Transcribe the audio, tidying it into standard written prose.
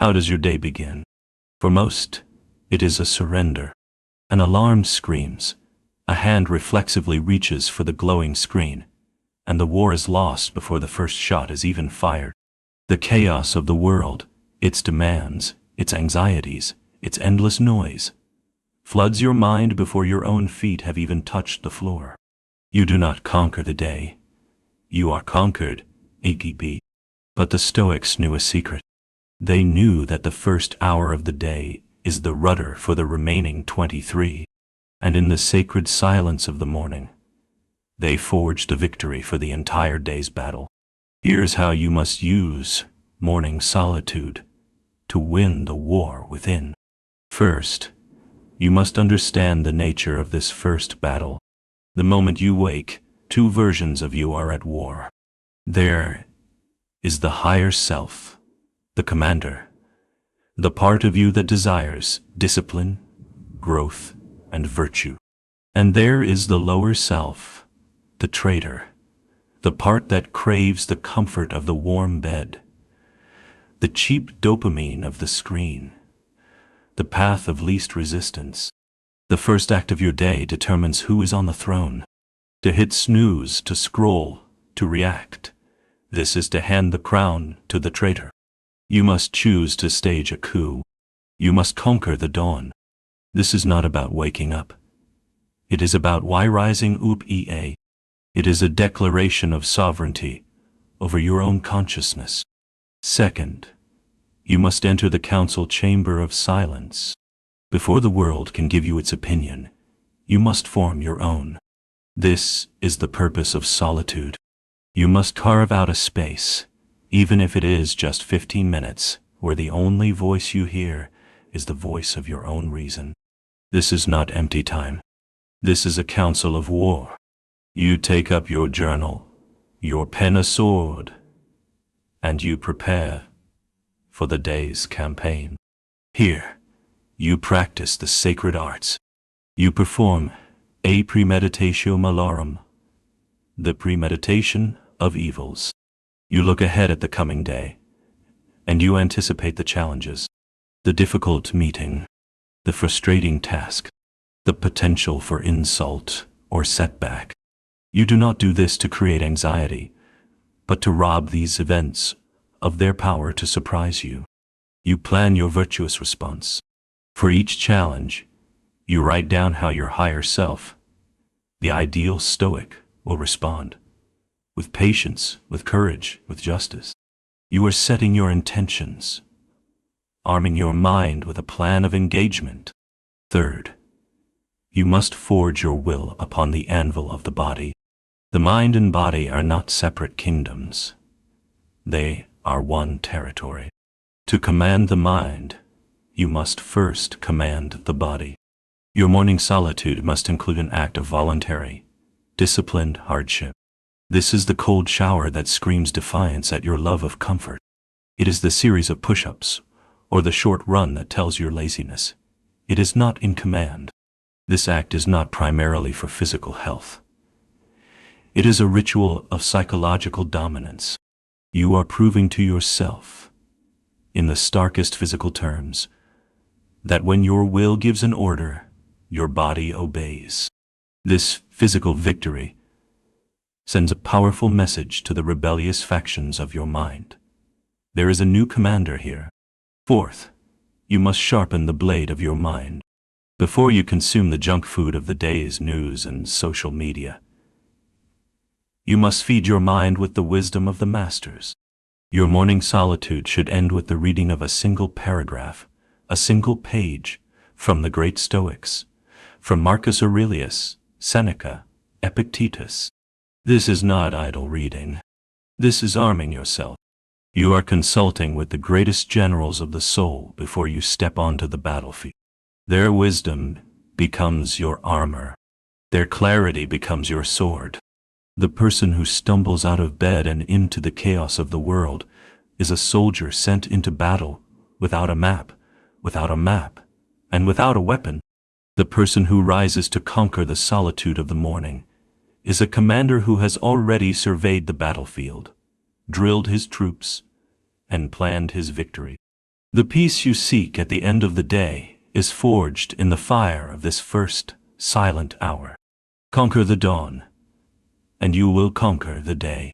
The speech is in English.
How does your day begin? For most, it is a surrender. An alarm screams, a hand reflexively reaches for the glowing screen, and the war is lost before the first shot is even fired. The chaos of the world, its demands, its anxieties, its endless noise, floods your mind before your own feet have even touched the floor. You do not conquer the day. You are conquered, AGB. But the Stoics knew a secret. They knew that the first hour of the day is the rudder for the remaining 23, and in the sacred silence of the morning, they forged a victory for the entire day's battle. Here's how you must use morning solitude to win the war within. First, you must understand the nature of this first battle. The moment you wake, two versions of you are at war. There is the higher self, the commander, the part of you that desires discipline, growth, and virtue. And there is the lower self, the traitor, the part that craves the comfort of the warm bed, the cheap dopamine of the screen, the path of least resistance. The first act of your day determines who is on the throne. To hit snooze, to scroll, to react, this is to hand the crown to the traitor. You must choose to stage a coup. You must conquer the dawn. This is not about waking up. It is about why rising up ea. It is a declaration of sovereignty over your own consciousness. Second, you must enter the council chamber of silence. Before the world can give you its opinion, you must form your own. This is the purpose of solitude. You must carve out a space, even if it is just 15 minutes, where the only voice you hear is the voice of your own reason. This is not empty time. This is a council of war. You take up your journal, your pen a sword, and you prepare for the day's campaign. Here, you practice the sacred arts. You perform a premeditatio malorum, the premeditation of evils. You look ahead at the coming day, and you anticipate the challenges, the difficult meeting, the frustrating task, the potential for insult or setback. You do not do this to create anxiety, but to rob these events of their power to surprise you. You plan your virtuous response. For each challenge, you write down how your higher self, the ideal Stoic, will respond. With patience, with courage, with justice. You are setting your intentions, arming your mind with a plan of engagement. Third, you must forge your will upon the anvil of the body. The mind and body are not separate kingdoms. They are one territory. To command the mind, you must first command the body. Your morning solitude must include an act of voluntary, disciplined hardship. This is the cold shower that screams defiance at your love of comfort. It is the series of push-ups, or the short run that tells your laziness. It is not in command. This act is not primarily for physical health. It is a ritual of psychological dominance. You are proving to yourself, in the starkest physical terms, that when your will gives an order, your body obeys. This physical victory sends a powerful message to the rebellious factions of your mind. There is a new commander here. Fourth, you must sharpen the blade of your mind. Before you consume the junk food of the day's news and social media, you must feed your mind with the wisdom of the masters. Your morning solitude should end with the reading of a single paragraph, a single page, from the great Stoics, from Marcus Aurelius, Seneca, Epictetus. This is not idle reading. This is arming yourself. You are consulting with the greatest generals of the soul before you step onto the battlefield. Their wisdom becomes your armor. Their clarity becomes your sword. The person who stumbles out of bed and into the chaos of the world is a soldier sent into battle without a map, and without a weapon. The person who rises to conquer the solitude of the morning is a commander who has already surveyed the battlefield, drilled his troops, and planned his victory. The peace you seek at the end of the day is forged in the fire of this first, silent hour. Conquer the dawn, and you will conquer the day.